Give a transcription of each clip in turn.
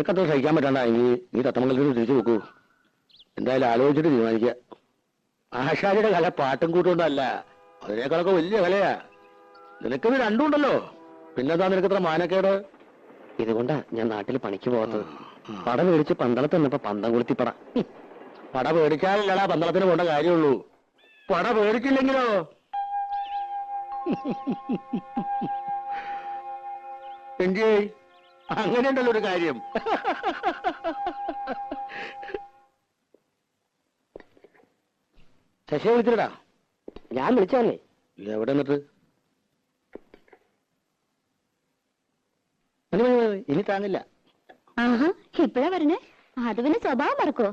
നിനക്കത്ര സഹിക്കാൻ പറ്റണ്ടെങ്കിൽ നീ തത്തമംഗലത്തിന് തിരിച്ചു നോക്കൂ. എന്തായാലും ആലോചിച്ചിട്ട് തീരുമാനിക്കുക. ആശാരിയുടെ കല പാട്ടും കൂട്ടുകൊണ്ടല്ല, അതിനേക്കാളൊക്കെ വലിയ കലയാ. നിനക്കിത് രണ്ടും ഉണ്ടല്ലോ, പിന്നെന്താ നിനക്കത്ര മാനക്കേട്? ഇതുകൊണ്ടാ ഞാൻ നാട്ടിൽ പണിക്ക് പോകാത്തത്. പട മേടിച്ച് പന്തളത്ത് നിന്നപ്പോ പന്തം കൊളുത്തി പട. പട പേടിച്ചാലല്ലടാ പന്തളത്തിന് പോണ്ട കാര്യമുള്ളൂ. പട പേടിച്ചില്ലെങ്കിലോ? എങ്കി അങ്ങനെയുണ്ടല്ലോ ഒരു കാര്യം. ശശിയെ വിളിച്ചിട്ടാ? ഞാൻ വിളിച്ചല്ലേ. എവിടെ നിന്നിട്ട്? ഇനി താങ്ങില്ല. ആഹാ, ഇപ്പഴാ പറഞ്ഞേ. അത് പിന്നെ സ്വഭാവം മറക്കോ?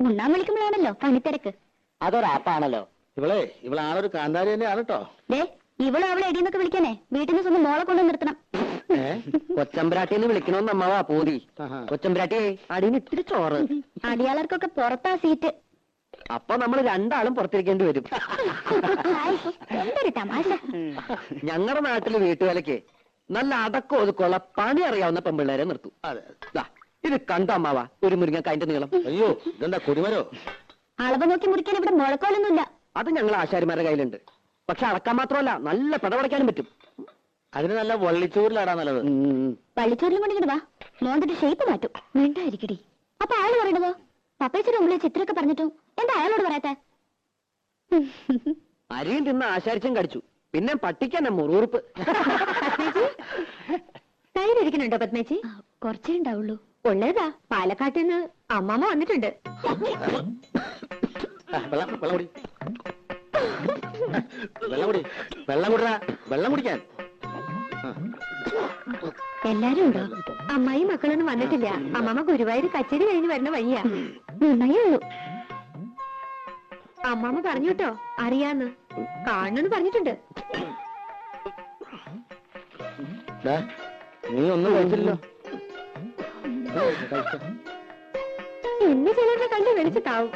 ഉണ്ണാൻ വിളിക്കുമ്പോഴാണല്ലോ പണിത്തിരക്ക്. അതൊരാപ്പാണല്ലോ. ഇവളാണൊരു കാന്താരി തന്നെയാണ് കേട്ടോ. ദേ, ഇവള് അവളെ എടിയെന്നൊക്കെ വിളിക്കാനേ വീട്ടിൽ നിന്ന് സ്വന്തം മോളെ കൊണ്ട് നിർത്തണം. കൊച്ചമ്പ്രാട്ടിന്ന് വിളിക്കണോന്ന് അമ്മാവാ പൂതി. കൊച്ചമ്പ്രാട്ടിയെ അടിയിൽ ഇത്തിരി ചോറ്. അടിയാളർക്കൊക്കെ പുറത്താ സീറ്റ്. അപ്പൊ നമ്മൾ രണ്ടാളും പുറത്തിരിക്കേണ്ടി വരും. എന്തൊരു തമാശ. ഞങ്ങളുടെ നാട്ടില് വീട്ടുവേലയ്ക്ക് നല്ല അടക്കം ഒതുക്കമുള്ള പണി അറിയാവുന്ന പെമ്പിള്ളേരെ നിർത്തും. ഇത് കണ്ട അമ്മാവാ ഒരു മുരിങ്ങക്കായന്റെ നീളം. അയ്യോ, ഇതെന്താ കൊടിമരോ? അളവ് നോക്കി മുറിക്കാൻ ഇവിടെ മുഴക്കോലൊന്നുമില്ല. അത് ഞങ്ങൾ ആശാരിമാരുടെ കയ്യിലുണ്ട്. പക്ഷെ അടക്കാൻ മാത്രമല്ല, നല്ല പിടപടയ്ക്കാനും പറ്റും. അതിന് നല്ല വള്ളിച്ചൂരിലാടാ നല്ലത്. വള്ളിച്ചോറിലും കൊണ്ടിട്ട് വാ, മോന്തിന്റെ ഷേപ്പ് മാറ്റും. മിണ്ടായിരിക്കടി. അപ്പൊ ആള് പറയണതോ? പപ്പേച്ചിയുടെ മുമ്പിൽ ചിത്രമൊക്കെ പറഞ്ഞിട്ടും എന്താ അയാളോട് പറയാത്തെ? അരിയും തിന്ന് ആശാരിച്ചും കടിച്ചു. പിന്നെ പട്ടിക്കന്നെ മുറുറുപ്പ്. തൈരിക്കുന്നുണ്ടോ പത്മേച്ചി? കുറച്ചേ ഉണ്ടാവുള്ളൂ. ഉള്ളതാ, പാലക്കാട്ടിൽ നിന്ന് അമ്മാമ്മ വന്നിട്ടുണ്ട്. വെള്ളം കുടിക്കാൻ എല്ലാരും ഉണ്ടോ? അമ്മായി മക്കളൊന്നും വന്നിട്ടില്ല. അമ്മാമ്മ ഗുരുവായൂർ കച്ചേരി കഴിഞ്ഞ് വരുന്ന വഴിയാ. നന്നായേ ഉള്ളൂ. അമ്മാമ്മ പറഞ്ഞു കേട്ടോ, അറിയാന്ന് കാണണെന്ന് പറഞ്ഞിട്ടുണ്ട്. നീ ഒന്നും കഴിച്ചില്ലല്ലോ. ഇന്ന് ചിലരുടെ കണ്ട് വെളിച്ചത്താവും.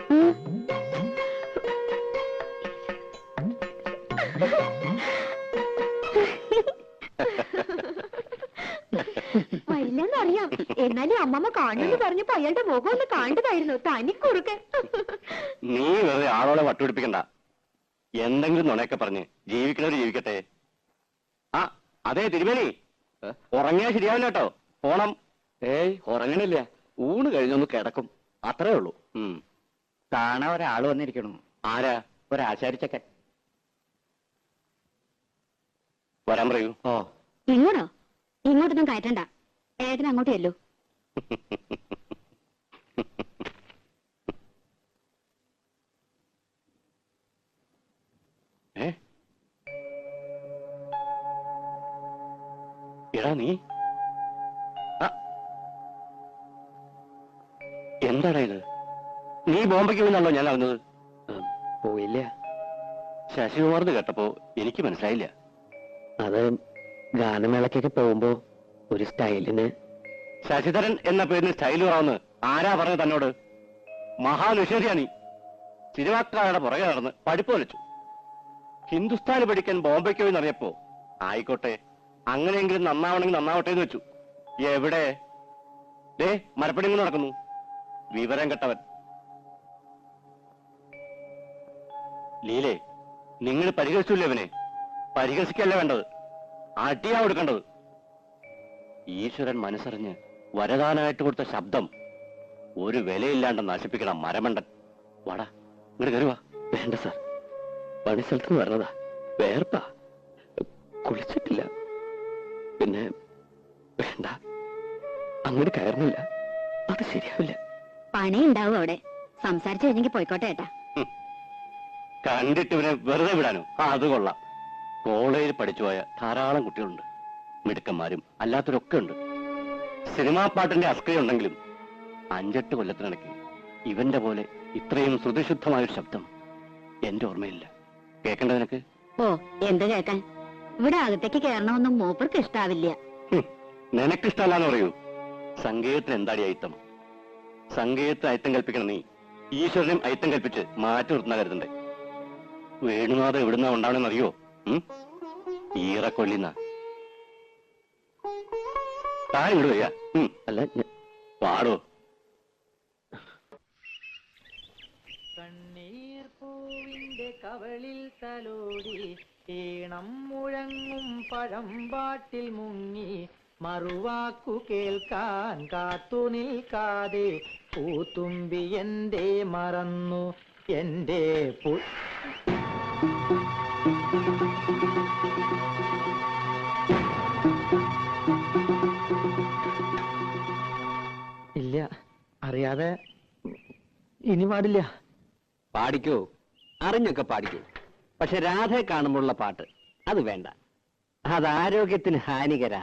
വരില്ലെന്നറിയാം, എന്നാലും അമ്മമ്മ കാണുമെന്ന് പറഞ്ഞപ്പോ അയാളുടെ മുഖം ഒന്ന് കണ്ടതായിരുന്നു. തനിക്കുറുക്കൻ. നീ വെറുതെ ആളോടെ വട്ടുപിടിപ്പിക്കണ്ട. എന്തെങ്കിലും നുണയൊക്കെ പറഞ്ഞ് ജീവിക്കണവര് ജീവിക്കട്ടെ. ആ അതെ തിരുമേനി, ഉറങ്ങിയാൽ ശരിയാവില്ല കേട്ടോ. പോണം. ഏയ് ഉറങ്ങണില്ല, ഊണ് കഴിഞ്ഞൊന്ന് കിടക്കും, അത്രേ ഉള്ളൂ. കാണാൻ ഒരാള് വന്നിരിക്കണു. ആരാ? ഒരാശാരിച്ചക്കൻ. വരാൻ പറയൂ. ഓ, ഇങ്ങോട്ടോ? ഇങ്ങോട്ടൊന്നും കയറ്റണ്ട, ഏട്ടൻ അങ്ങോട്ട് ചെല്ലു. എടാ നീ എന്താടാ ഇത്? നീ ബോംബെക്ക് പോയിന്നാണല്ലോ ഞാൻ അറിഞ്ഞത്. പോയില്ല. ശശികുമാർന്ന് കേട്ടപ്പോ എനിക്ക് മനസ്സിലായില്ല. അത് ഗാനമേളക്കൊക്കെ പോകുമ്പോ ഒരു സ്റ്റൈലിന്. ശശിധരൻ എന്ന പേരിന് സ്റ്റൈൽ കുറവെന്ന് ആരാ പറഞ്ഞത് തന്നോട്? മഹാനിഷേധിയാ നീ. സിനിമാക്കാരുടെ പുറകെ നടന്ന് പഠിപ്പ് വലിച്ചു. ഹിന്ദുസ്ഥാന് പഠിക്കാൻ ബോംബെക്ക് പോയി എന്നറിയപ്പോ ആയിക്കോട്ടെ, അങ്ങനെയെങ്കിലും നന്നാവണമെങ്കിൽ നന്നാവട്ടെ എന്ന് വെച്ചു. എവിടെ? ദേ മരപ്പണി നടക്കുന്നു. വിവരം കെട്ടവൻ. ലീലേ, നിങ്ങൾ പരിഹസിച്ചില്ലേ അവനെ? പരിഹസിക്കല്ല വേണ്ടത്, അടിയാ കൊടുക്കേണ്ടത്. ഈശ്വരൻ മനസ്സറിഞ്ഞ് വരദാനായിട്ട് കൊടുത്ത ശബ്ദം ഒരു വിലയില്ലാണ്ട് നശിപ്പിക്കണം മരമണ്ടൻ. വാടാ, ഇങ്ങോട്ട് കയറുവാ. വേണ്ട സാർ, പണി സ്ഥലത്ത് വരണതാ. വേർപ്പാ, കുളിച്ചിട്ടില്ല. പിന്നെ വേണ്ട, അങ്ങോട്ട് കയറുന്നില്ല, അത് ശരിയാവില്ല. പണി ഉണ്ടാവും അവിടെ. സംസാരിച്ചു കഴിഞ്ഞെങ്കിൽ പോയിക്കോട്ടെ ഏട്ടാ. കണ്ടിട്ട് ഇവനെ വെറുതെ വിടാനോ? അത് കൊള്ളാം. കോളേജിൽ പഠിച്ചുപോയ ധാരാളം കുട്ടികളുണ്ട്, മിടുക്കന്മാരും അല്ലാത്തവരൊക്കെ ഉണ്ട്. സിനിമാ പാട്ടിന്റെ അസ്ക്രിയുണ്ടെങ്കിലും 5-8 കൊല്ലത്തിനിടയ്ക്ക് ഇവന്റെ പോലെ ഇത്രയും ശ്രുതിശുദ്ധമായൊരു ശബ്ദം എന്റെ ഓർമ്മയില്ല. കേൾക്കണ്ട നിനക്ക്? ഓ, എന്ത് കേൾക്കാൻ? ഇവിടെ അകത്തേക്ക് കയറണമെന്നും മൂപ്പർക്ക് ഇഷ്ടാവില്ല. നിനക്കിഷ്ടമല്ലാന്ന് പറയൂ. സംഗീതത്തിന് എന്താടി അയിത്തം? സംഗീതത്തിന് അയിത്തം കൽപ്പിക്കണം നീ. ഈശ്വരനും അയിത്തം കൽപ്പിച്ച് മാറ്റി നിർത്തുന്ന കരുതണ്ടേ? വേണുനാഥ് എവിടുന്നാ ഉണ്ടാവണെന്നറിയോ? ഈറക്കൊള്ളിന്ന താൻ ഇവിടെ വരിക. അല്ല, പാടോ. കണ്ണീർ പൂവിന്റെ കവളിൽ തലോടി ഈണം മുഴങ്ങും പഴമ്പാട്ടിൽ മുങ്ങി മറുവാക്കു കേൾക്കാൻ കാത്തു നിൽക്കാതെ പൂത്തുമ്പി എന്റെ മറന്നു എന്റെ ഇല്ല, അറിയാതെ ഇനി പാടില്ല. പാടിക്കോ, അറിഞ്ഞൊക്കെ പാടിക്കോ. പക്ഷെ രാധയെ കാണുമ്പോഴുള്ള പാട്ട് അത് വേണ്ട. അത് ആരോഗ്യത്തിന് ഹാനികരാ.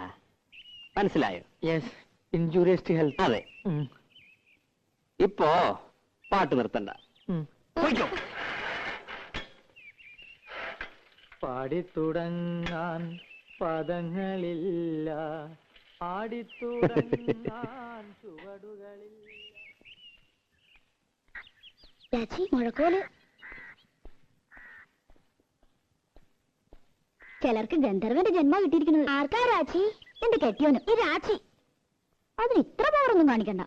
മനസ്സിലായോ? Yes, injurious to health. അതെ. ഇപ്പോ പാട്ട് നിർത്തണ്ട. പോയിക്കോ. പാടിത്തുടങ്ങാൻ പദങ്ങളില്ല, പാടിത്തുടങ്ങാൻ ചുവടുകളില്ല. രാജി, മുഴക്കോല്. ചിലർക്ക് ഗന്ധർവന്റെ ജന്മ കിട്ടിയിരിക്കുന്നത്. ആർക്കാ രാജി? എന്റെ കെട്ടിയോന് ഈ രാജി. അതിന് ഇത്ര പവറൊന്നും കാണിക്കണ്ട.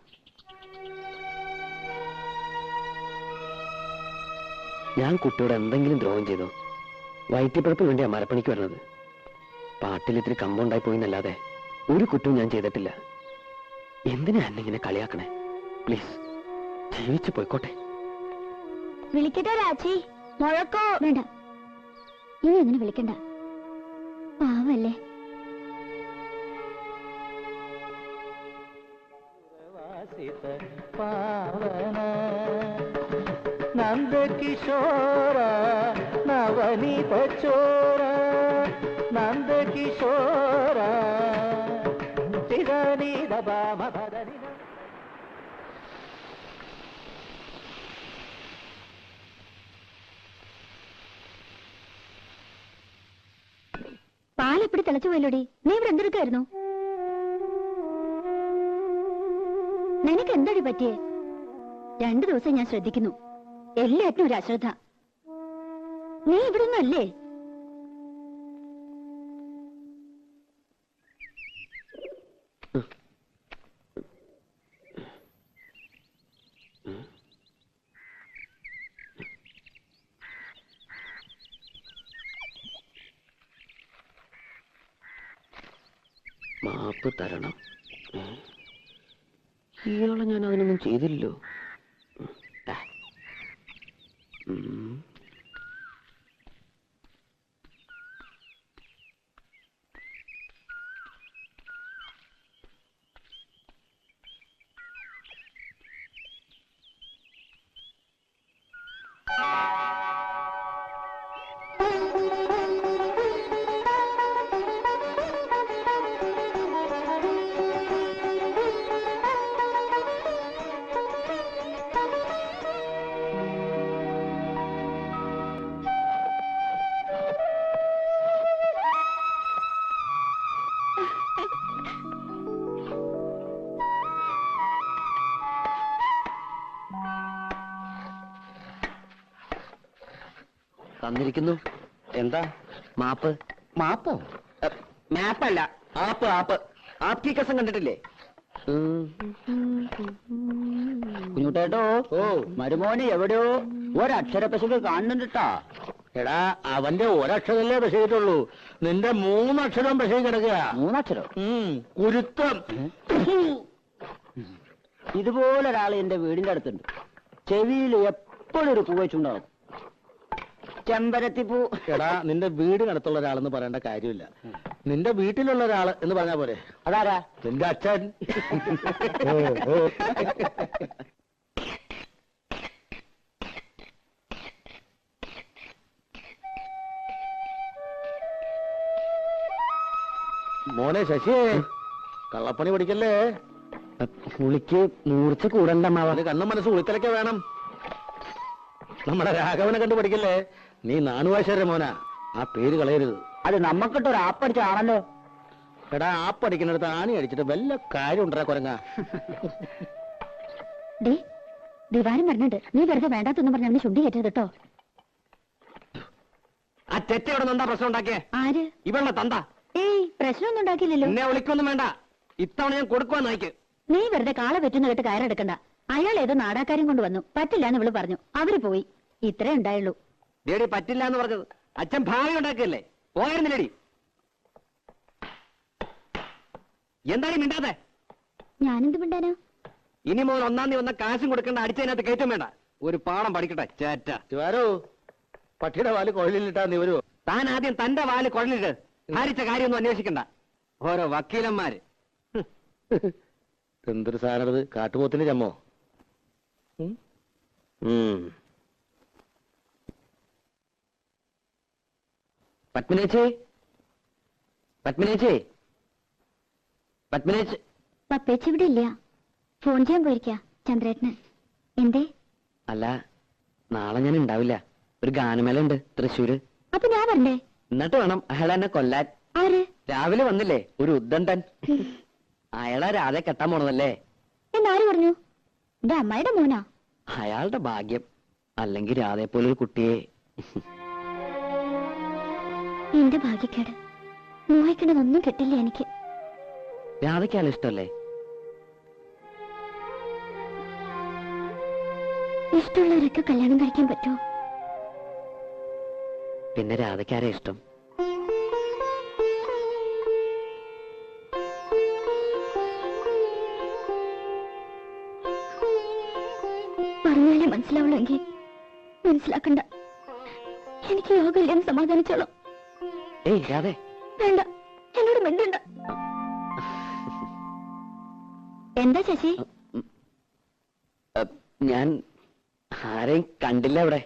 ഞാൻ കുട്ടിയോട് എന്തെങ്കിലും ദ്രോഹം ചെയ്തോ? വയറ്റിപ്പഴപ്പിന് വേണ്ടിയാ മരപ്പണിക്ക് വരുന്നത്. പാട്ടിൽ ഇത്തിരി കമ്പൗണ്ടായി പോയിന്നല്ലാതെ ഒരു കുറ്റവും ഞാൻ ചെയ്തിട്ടില്ല. എന്തിനാ എന്നെ ഇങ്ങനെ കളിയാക്കണേ? പ്ലീസ്, ജീവിച്ചു പോയിക്കോട്ടെ. വിളിക്കട്ടെ രാജി? മുഴക്കോ? വേണ്ട, ഇനി അങ്ങനെ വിളിക്കണ്ട. പാവല്ലേ. പാവന നന്ദകിശോര നവനീത ചോര, നന്ദകിശോര ചിരനീത ഭാമഭദനി. പാലെപ്പിടി തിളച്ചു പോയല്ലോടി. നീ ഇവിടെ എന്തെടുക്കായിരുന്നു? നിനക്ക് എന്തടി പറ്റിയേ? 2 ദിവസം ഞാൻ ശ്രദ്ധിക്കുന്നു, എല്ലാറ്റിനും ഒരു അശ്രദ്ധ. നീ ഇവിടുന്ന് അല്ലേ? മാപ്പ് തരണം. ഇയാളെ ഞാൻ അതിനൊന്നും ചെയ്തില്ലല്ലോ. തന്നിരിക്കുന്നു. എന്താ? മാപ്പ്. മാപ്പോ? മാപ്പല്ല, ആപ്പ്. ആപ്പ്. ആപ്കി കസം കണ്ടിട്ടില്ലേ? കുഞ്ഞുട്ടേട്ടോ, മരുമോന് എവിടെയോ ഒരക്ഷരപ്പശക്ക് കാണുന്നുണ്ടാ. എടാ, അവന്റെ ഒരക്ഷരല്ലേ പശയിട്ടുള്ളൂ, നിന്റെ 3 അക്ഷരം പശയിൽ കിടക്കുക. 3 അക്ഷരം? കുരുത്തം. ഇതുപോലൊരാൾ എന്റെ വീടിന്റെ അടുത്തുണ്ട്. ചെവിയിൽ എപ്പോഴും ഒരു പൂ വെച്ചുണ്ടാവും. ചെമ്പരത്തിപ്പൂ. എടാ, നിന്റെ വീടിനടുത്തുള്ള ഒരാളെന്ന് പറയേണ്ട കാര്യമില്ല, നിന്റെ വീട്ടിലുള്ള ഒരാള് എന്ന് പറഞ്ഞാ പോരെ. അതാരാ? നിന്റെ അച്ഛൻ. മോനെ ശശിയെ, കള്ളപ്പണി പഠിക്കല്ലേ. പുളിക്ക് മൂർച്ച കൂടണ്ടമാവാ. അത് കണ്ണും മനസ്സും ഉളിത്തലൊക്കെ വേണം. നമ്മുടെ രാഘവനെ കണ്ടു പഠിക്കല്ലേ. നീ നാണുവാശേര മോനാ, ആ പേര് കളയരുത്. അത് നമ്മക്കിട്ടൊരു ആപ്പടിച്ചാണല്ലോ. എടാ, ആപ്പടിക്കുന്നിടത്ത് ആണി അടിച്ചിട്ട് വല്ല കാര്യം ഉണ്ടാ കുരങ്ങ. ദിവാരം പറഞ്ഞിട്ട് നീ വെറുതെ വേണ്ടാത്തൊന്നും പറഞ്ഞ അവന് ശുദ്ധി കയറ്റരുത് കേട്ടോ. ആ തെറ്റയോടെ എന്താ പ്രശ്നം ഉണ്ടാക്കിയേ? ആര്? ഇവളുടെ തന്ത. ഏയ്, പ്രശ്നമൊന്നും ഉണ്ടാക്കിയില്ലല്ലോ. എന്നെ വിളിക്കൊന്നും വേണ്ട. ഇത്തവണ ഞാൻ കൊടുക്കുവാൻ നോക്ക്. നീ വെറുതെ കാള പറ്റുന്ന കേട്ട് കയറെടുക്കണ്ട. അയാൾ ഏതോ നാടാക്കാരും കൊണ്ട് വന്നു, പറ്റില്ല എന്ന് ഇവള് പറഞ്ഞു. അവര് പോയി. ഇത്രേ ഉണ്ടായുള്ളൂ. ദേടി പറ്റില്ല എന്ന് പറഞ്ഞത് അച്ഛൻ ഭാവി ഉണ്ടാക്കിയല്ലേ, പോയിരുന്നില്ലടി. എന്താണ് മിണ്ടാതെ? ഞാനെന്ത് മിണ്ടാനോ? ഇനി മുതൽ 1-ാം തീയതി വന്ന കാശും കൊടുക്കേണ്ട, അടിച്ചതിനകത്ത് കയറ്റം വേണ്ട. ഒരു പാഠം പഠിക്കട്ടെ ചേറ്റ. ശിവാരോ, പട്ടിയുടെ വാല് കുഴലിലിട്ടാ നീ വരുവോ? താൻ ആദ്യം തന്റെ വാല് കുഴലിട്ട് ഭാരിച്ച കാര്യമൊന്നും അന്വേഷിക്കണ്ട. ഓരോ വക്കീലന്മാര്. എന്തൊരു സാധനത്, കാട്ടുപോത്തിന് ചമ്മോ? പത്മിനേച്ചി, പത്മിനേച്ചി, പത്മിനേച്ചി. പപ്പേച്ചി ഇവിടെ ഇല്ല, ഫോൺ ചെയ്യാൻ പോയിരിക്കാ ചന്ദ്രേട്ടന്. എന്തേ? അല്ല, നാളെ ഞാൻ ഉണ്ടാവില്ല. ഒരു ഗാനമേള ഉണ്ട് തൃശ്ശൂര്. അപ്പൊ ഞാൻ വരണ്ടേ? എന്നിട്ട് വേണം അയാൾ എന്നെ കൊല്ലാൻ. ആര്? രാവിലെ വന്നില്ലേ ഒരു ഉദ്ദണ്ടൻ. അയാളെ രാധെ കെട്ടാൻ പോണതല്ലേ? എന്നാര് പറഞ്ഞു? എന്റെ അമ്മായിയുടെ മോനാ. അയാളുടെ ഭാഗ്യം. അല്ലെങ്കിൽ രാധയെ പോലൊരു കുട്ടിയെ. എന്റെ ഭാഗ്യക്കേട്. മോഹിക്കണതൊന്നും കിട്ടില്ല എനിക്ക്. രാധയ്ക്ക് അയാൾ ഇഷ്ടല്ലേ? ഇഷ്ടമുള്ളവരൊക്കെ കല്യാണം കഴിക്കാൻ പറ്റുമോ? പിന്നെ രാധയ്ക്കാരെ ഇഷ്ടം? പറഞ്ഞാലേ മനസ്സിലാവുള്ളെങ്കിൽ മനസ്സിലാക്കണ്ട. എനിക്ക് യോഗം സമാധാനിച്ചോളാം. ഏയ് രാധേ, വേണ്ട, എന്നോട് മിണ്ടണ്ട. എന്താ ശശി? ഞാൻ ആരെയും കണ്ടില്ല അവിടെ.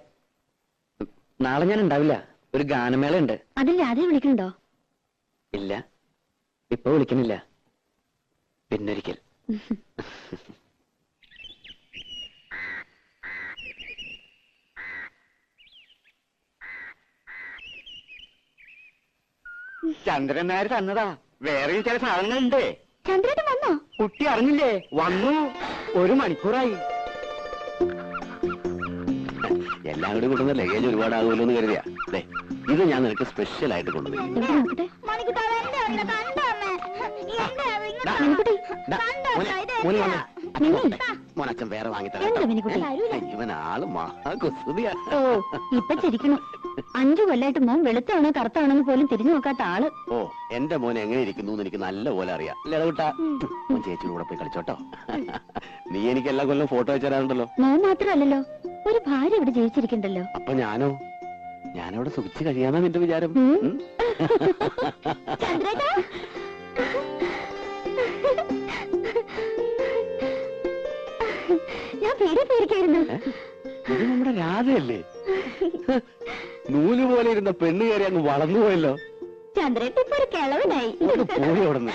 നാളെ ഞാൻ ഉണ്ടാവില്ല. ഒരു ഗാനമേള ഉണ്ട്. അതിൽ രാധയെ വിളിക്കണ്ടോ? ഇല്ല, ഇപ്പൊ വിളിക്കണില്ല. പിന്നൊരിക്കൽ. ചന്ദ്രൻ നായർ തന്നതാ. വേറെയും ചില സാധനങ്ങളുണ്ട്. ചന്ദ്രേട്ടൻ വന്നോ? കുട്ടി അറിഞ്ഞില്ലേ? വന്നു. 1 മണിക്കൂറായി. എല്ലാം കൂടി കൊണ്ടുവന്ന ലഗേജ് ഒരുപാടാകുമല്ലോ എന്ന് കരുതിയാ. ഇത് ഞാൻ നിനക്ക് സ്പെഷ്യൽ ആയിട്ട് കൊണ്ടുവന്നു. എവിടെ നോക്കട്ടെ? മോനച്ഛൻ വേറെ എന്താ വാങ്ങിത്തരാം. മിനിക്കുട്ടി? ഇവൻ ആള് മഹാകുസൃതിയാ. ഓ, ഇപ്പൊ ചിരിക്കണു. 5 കൊല്ലായിട്ട് മോൻ വെളുത്താണോ കറുത്താണോന്ന് പോലും തിരിഞ്ഞു നോക്കാത്ത ആള്. ഓ, എന്റെ മോൻ എങ്ങനെ ഇരിക്കുന്നു എന്ന് എനിക്ക് നല്ല പോലെ അറിയാം. ലതകുട്ടാ, മോൻ ചേച്ചിയുടെ കൂടെ പോയി കളിച്ചോട്ടോ. നീ എനിക്ക് എല്ലാ കൊല്ലം ഫോട്ടോ അയച്ചു തരാറുണ്ടല്ലോ. മോൻ മാത്രമല്ലല്ലോ, ഒരു ഭാര്യ ഇവിടെ ജീവിച്ചിരിക്കണ്ടല്ലോ. അപ്പൊ ഞാനവിടെ സുഖിച്ച് കഴിയാന്നാ നിന്റെ വിചാരം? ചന്ദ്രേട്ടാ, ഞാൻ പേടി പേടിക്കായിരുന്നു. ഇത് നമ്മുടെ രാധയല്ലേ? നൂല് പോലെ ഇരുന്ന പെണ്ണ് കയറി അങ്ങ് വളർന്നുപോയല്ലോ. ചന്ദ്രേട്ടൻ ഇപ്പൊ ഒരു കിളവനായി. പോയി അവിടുന്ന്.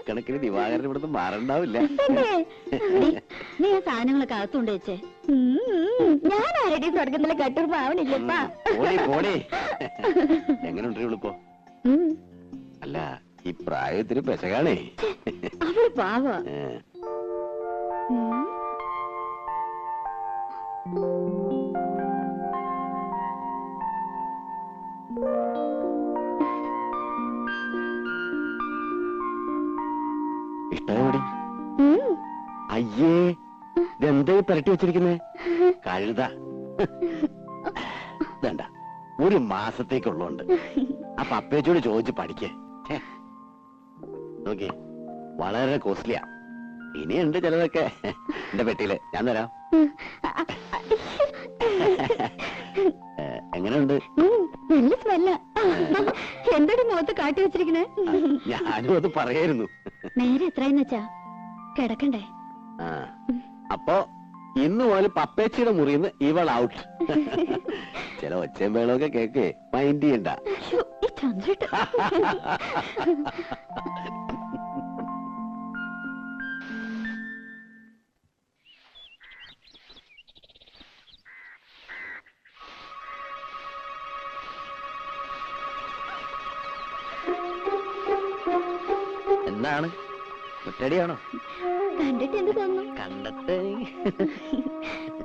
കണക്കിന് ദിവാകരൻ ഇവിടുന്ന് മാറണ്ടാവില്ല. നീ ആ സാധനങ്ങളൊക്കെ അകത്തുകൊണ്ട് വെച്ചേ. ഞാൻ ആരുടെയും സ്വർഗത്തിലെ കട്ടുറുമ്പ് ആവണില്ലപ്പാ. എങ്ങനെയുണ്ട് ഇവളിപ്പോ? അല്ല, ഈ പ്രായത്തിന് പെശകാണേ. അവള് പാവ. ഇഷ്ടമോടി? അയ്യേ, ഇതെന്താ ഈ പുരട്ടി വെച്ചിരിക്കുന്നേ? കഴുത. വേണ്ട, 1 മാസത്തേക്കുള്ളതുണ്ട്. അപ്പൊ അപ്പേച്ചോട് ചോദിച്ച് പഠിക്കേ. നോക്കി, വളരെ കോസ്റ്റ്ലിയാ. ഇനിയുണ്ട് ചിലതൊക്കെ എന്റെ പെട്ടിയില്. ഞാൻ തരാം. എങ്ങനെയുണ്ട്? നല്ല സ്മെല്ല. എന്തൊരു മുഖത്ത് കാട്ടി വെച്ചിരിക്കണേ. ഞാനും അത് പറയായിരുന്നു. നേരെ എത്രയെന്ന് വെച്ചാ കിടക്കണ്ടേ? അപ്പൊ ഇന്ന് മുതൽ പപ്പേച്ചിയുടെ മുറിന്ന് ഇവൾ ഔട്ട്. ചില ഒച്ചയും വേളമൊക്കെ കേക്ക് മൈൻഡ് ചെയ്യണ്ട. ഈ ചന്ദ്രേട്ട എന്താണ്? ഒറ്റടിയാണോ? കണ്ടിട്ട് എന്ത് തോന്നുന്നു? കണ്ടിട്ട്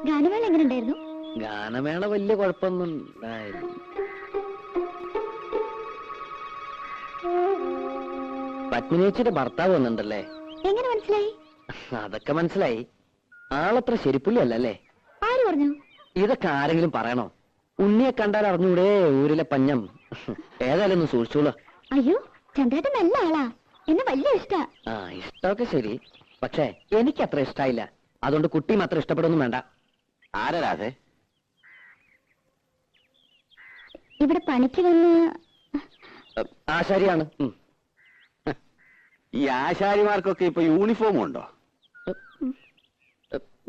ഗാനമേള എങ്ങനെ ഉണ്ടായിരുന്നു? ഗാനമേള വലിയ കുഴപ്പമൊന്നും ഉണ്ടായില്ല. പത്മിനേച്ചിയുടെ ഭർത്താവ് വന്നിട്ടുണ്ടല്ലേ? എങ്ങനെ മനസ്സിലായി? മനസ്സിലായി? അതൊക്കെ മനസ്സിലായി. ആളത്ര ശരിപ്പുള്ളി അല്ലല്ലേ? ആര് പറഞ്ഞു? ഇതൊക്കെ ആരെങ്കിലും പറയണോ? ഉണ്ണിയെ കണ്ടാൽ അറിഞ്ഞൂടെ ഊരിലെ പഞ്ഞം. ഏതായാലും ഒന്ന് സൂക്ഷിച്ചോളൂ. അയ്യോ, ചന്ദ്രേട്ടൻ നല്ല ആളാ, എന്നെ വലിയ ഇഷ്ടാ. ആ, ഇഷ്ടമൊക്കെ ശരി, പക്ഷേ എനിക്ക് അത്ര ഇഷ്ടായില്ല. അതുകൊണ്ട് കുട്ടിയും അത്ര ഇഷ്ടപ്പെടുന്നു വേണ്ട. ആരാ രാധേ? ഇവിടെ പണിക്ക് വന്ന് ആശാരിയാണ്. ഈ ആശാരിമാർക്കൊക്കെ ഇപ്പൊ യൂണിഫോം ഉണ്ടോ?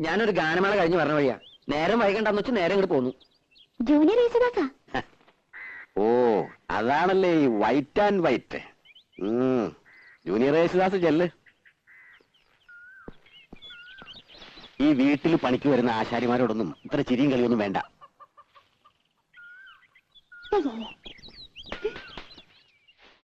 ഞാനൊരു ഗാനമേള കഴിഞ്ഞ് പറഞ്ഞ വഴിയാ. നേരം വൈകണ്ടെന്ന് വെച്ച് നേരം ഇങ്ങോട്ട് പോന്നു. ജൂനിയർ യേശുദാസാ. ഓ, അതാണല്ലേ ഈ white and white. Junior Yesudas ചെല്ല്. ഈ വീട്ടിൽ പണിക്ക് വരുന്ന ആശാരിമാരോടൊന്നും ഇത്ര ചിരിയും കളിയൊന്നും വേണ്ട.